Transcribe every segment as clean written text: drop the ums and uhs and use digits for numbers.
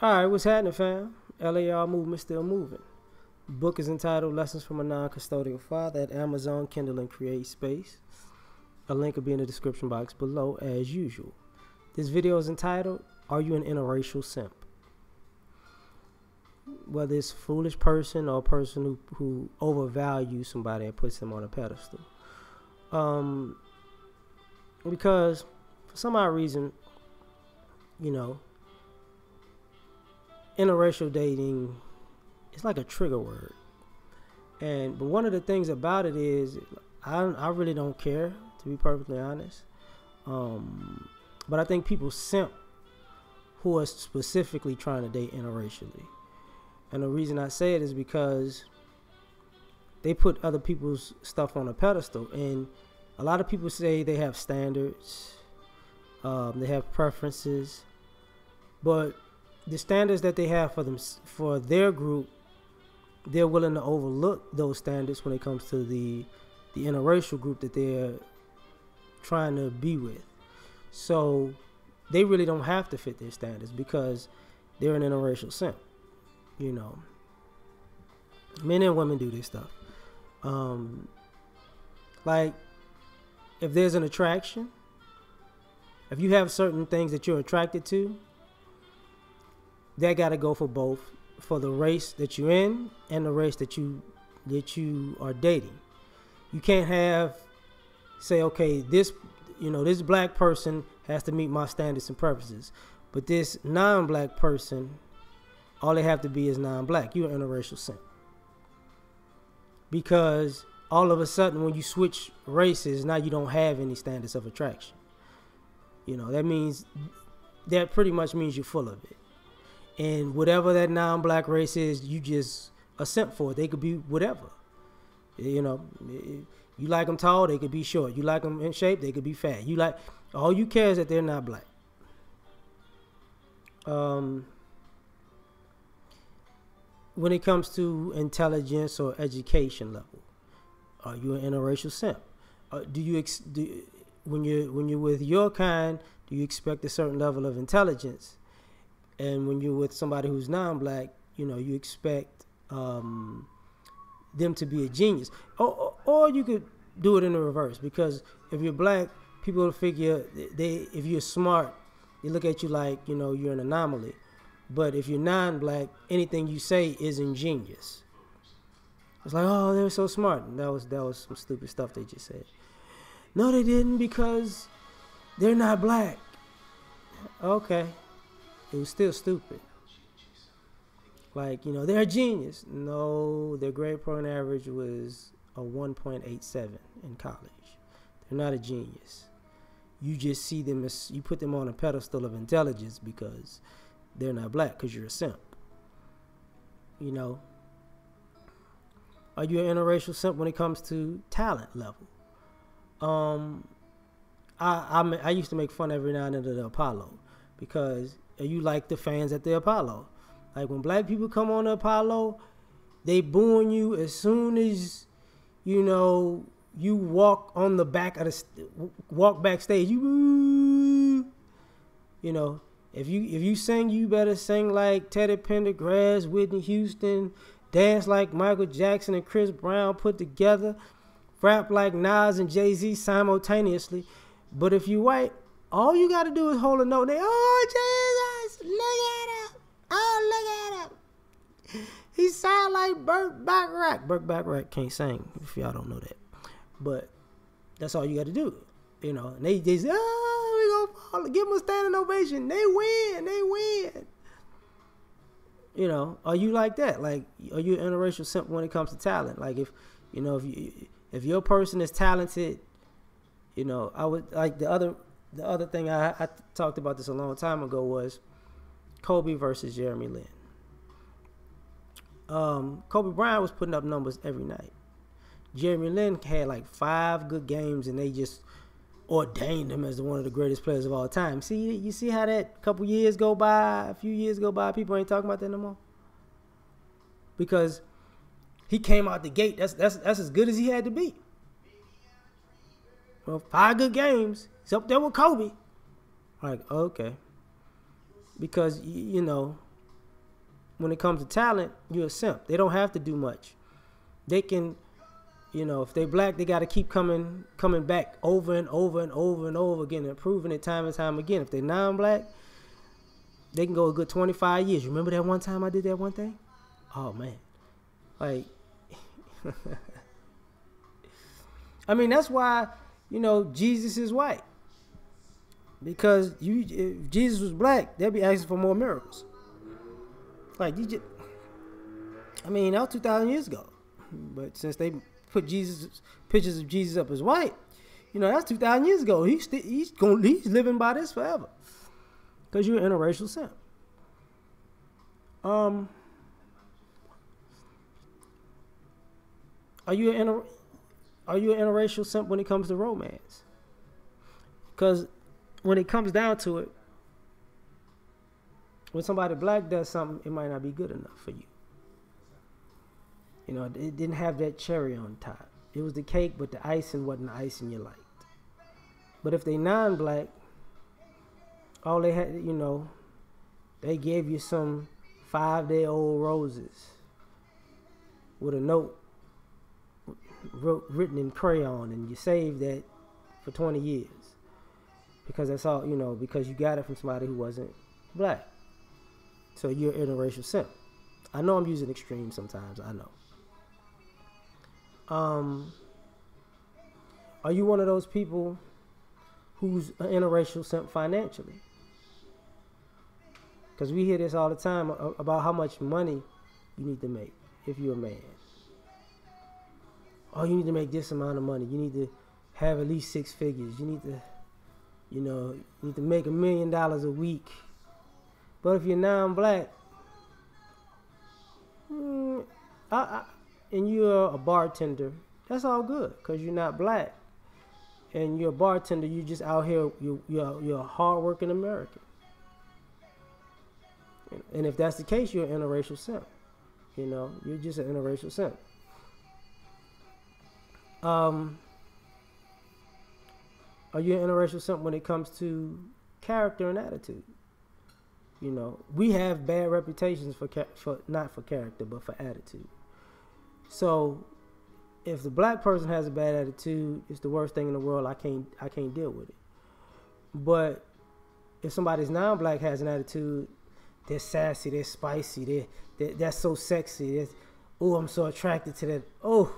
All right, what's happening, fam? L.A.R. movement still moving. Book is entitled Lessons from a Non-Custodial Father at Amazon, Kindle, and Create Space. A link will be in the description box below as usual. This video is entitled, Are You an Interracial Simp? Whether it's a foolish person or a person who overvalues somebody and puts them on a pedestal. Because for some odd reason, you know, interracial dating is like a trigger word. But one of the things about it is I really don't care, to be perfectly honest. But I think people simp who are specifically trying to date interracially. And the reason I say it is because they put other people's stuff on a pedestal. And a lot of people say they have standards, they have preferences, but the standards that they have for their group, they're willing to overlook those standards when it comes to the interracial group that they're trying to be with. So they really don't have to fit their standards because they're an interracial simp. You know, men and women do this stuff. Like, if there's an attraction, if you have certain things that you're attracted to, that got to go for both, for the race that you're in and the race that you are dating. You can't say, okay, this black person has to meet my standards and purposes, but this non-black person, all they have to be is non-black. You're an interracial simp. Because all of a sudden when you switch races, now you don't have any standards of attraction. You know, that pretty much means you're full of it. And whatever that non-black race is, you just a simp for it. They could be whatever. You know, you like them tall, they could be short. You like them in shape, they could be fat. All you care is that they're not black. When it comes to intelligence or education level, are you an interracial simp? When you're with your kind, do you expect a certain level of intelligence? And when you're with somebody who's non-black, you expect them to be a genius. Or you could do it in the reverse, because if you're black, people will figure if you're smart, they look at you like you're an anomaly. But if you're non-black, anything you say is ingenious. It's like, oh, they're so smart. And that was some stupid stuff they just said. No, they didn't, because they're not black. Okay. It was still stupid. Like, they're a genius. No, their grade point average was a 1.87 in college. They're not a genius. You just see them you put them on a pedestal of intelligence because they're not black, because you're a simp. Are you an interracial simp when it comes to talent level? I used to make fun every now and then of the Apollo, because you like the fans at the Apollo. Like, when black people come on the Apollo, they booing you as soon as you walk on the back of walk backstage. You boo. If you sing, you better sing like Teddy Pendergrass, Whitney Houston, dance like Michael Jackson and Chris Brown put together, rap like Nas and Jay-Z simultaneously. But if you white, all you got to do is hold a note. Oh, Jesus, look at him. Oh, look at him. He sound like Burt Bacharach. Burt Bacharach can't sing, if y'all don't know that. But that's all you got to do. And they say, oh, we gonna give them a standing ovation. They win. Are you like that? Like, are you an interracial simp when it comes to talent? Like, if your person is talented, I would like the other thing I talked about this a long time ago was Kobe versus Jeremy Lin. Kobe Bryant was putting up numbers every night. Jeremy Lin had like 5 good games, and they just ordained him as one of the greatest players of all time. You see how that a few years go by, people ain't talking about that no more? Because he came out the gate, that's as good as he had to be. Well, 5 good games, he's up there with Kobe. Like, okay. Because, when it comes to talent, you're a simp. They don't have to do much. They can, if they black, they got to keep coming back over and over and over and over again, and proving it time and time again. If they're non-black, they can go a good 25 years. Remember that one time I did that one thing? Oh, man. Like, I mean, that's why, Jesus is white. Because if Jesus was black, they'd be asking for more miracles. Like, that was 2,000 years ago. But since they put pictures of Jesus up as white, that's 2,000 years ago. He's living by this forever. Because you're an interracial simp. Are you an interracial simp when it comes to romance? Because when it comes down to it, when somebody black does something, it might not be good enough for you. It didn't have that cherry on top. It was the cake, but the icing wasn't the icing you liked. But if they non-black, all they had, they gave you some 5-day-old roses with a note written in crayon, and you saved that for 20 years. Because that's all, because you got it from somebody who wasn't black. So you're an interracial simp. I know I'm using extremes sometimes, I know. Are you one of those people who's an interracial simp financially? Because we hear this all the time about how much money you need to make if you're a man. Oh, you need to make this amount of money. You need to have at least 6 figures. You need to, you need to make $1 million a week. But if you're non-black, and you're a bartender, that's all good because you're not black. And you're a bartender, you're just out here, you're a hard-working American. And if that's the case, you're an interracial simp. You're just an interracial simp. Are you an interracial simp when it comes to character and attitude? We have bad reputations for not for character, but for attitude. So, if the black person has a bad attitude, it's the worst thing in the world. I can't deal with it. But if somebody's non-black has an attitude, they're sassy, they're spicy, that's so sexy. Oh, I'm so attracted to that. Oh,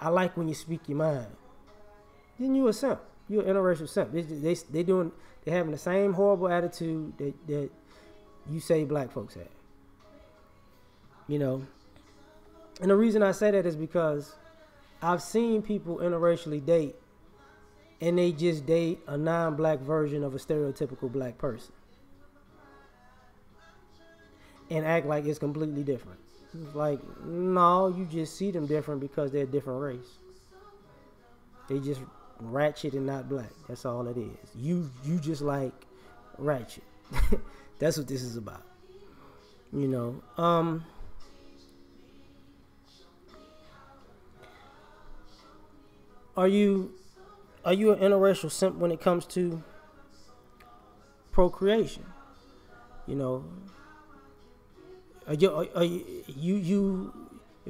I like when you speak your mind. Then you a simp. You're an interracial simp. They're having the same horrible attitude that you say black folks have. And the reason I say that is because I've seen people interracially date, and they just date a non-black version of a stereotypical black person and act like it's completely different. It's like, no, you just see them different because they're a different race. They just ratchet and not black. That's all it is. You just like ratchet. That's what this is about. Are you an interracial simp when it comes to procreation? If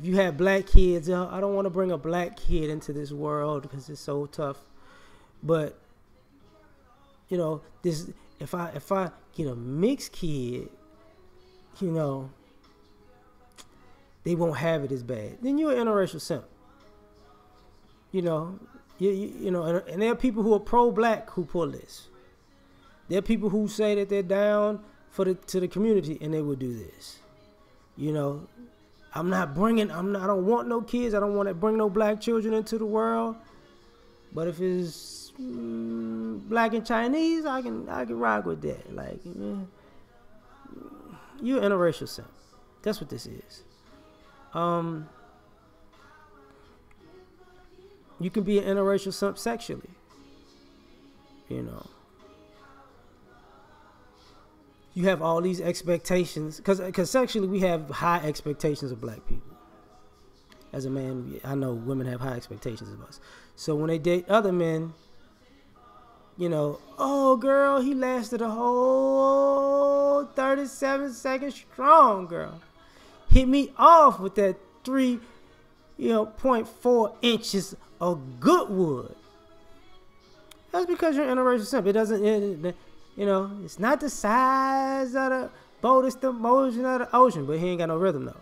you have black kids, I don't want to bring a black kid into this world because it's so tough. But this if I get a mixed kid, they won't have it as bad. Then you're an interracial simp. And there are people who are pro-black who pull this. There are people who say that they're down to the community and they will do this. I don't want no kids. I don't want to bring no black children into the world. But if it's black and Chinese, I can rock with that. Like, you're an interracial simp. That's what this is. You can be an interracial simp sexually. You have all these expectations because sexually we have high expectations of black people. As a man, I know women have high expectations of us. So when they date other men, oh girl, he lasted a whole 37 seconds strong, girl. Hit me off with that 3.4 inches of good wood. That's because you're an interracial simp. It doesn't, it's not the size of the boat, it's the motion of the ocean. But he ain't got no rhythm though.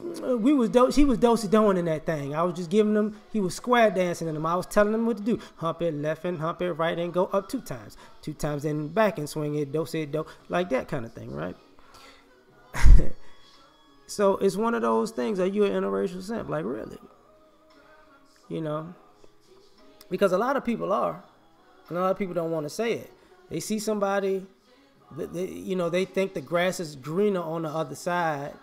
He was do-si-doing in that thing. I was just giving him, he was square dancing in them. I was telling him what to do. Hump it left and hump it right and go up 2 times. 2 times then back and swing it, do-si-do, like that kind of thing, right? So it's one of those things. Are you an interracial simp? Like, really? Because a lot of people are. And a lot of people don't want to say it. They see somebody, they think the grass is greener on the other side.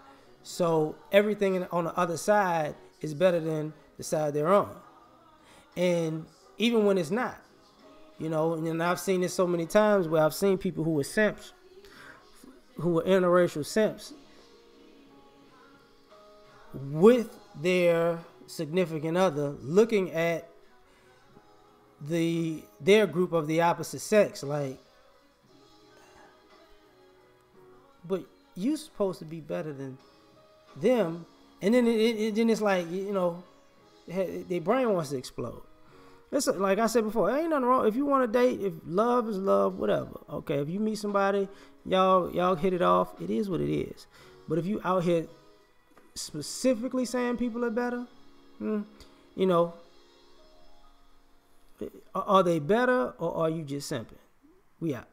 So everything on the other side is better than the side they're on. And even when it's not, and I've seen this so many times where I've seen people who were simps, who were interracial simps, with their significant other looking at their group of the opposite sex, like, but you supposed to be better than them. And then then it's like, their brain wants to explode. It's like I said before, ain't nothing wrong if you want to date. If love is love, whatever. Okay, if you meet somebody, y'all hit it off, it is what it is. But if you out here specifically saying people are better, are they better, or are you just simping? We out.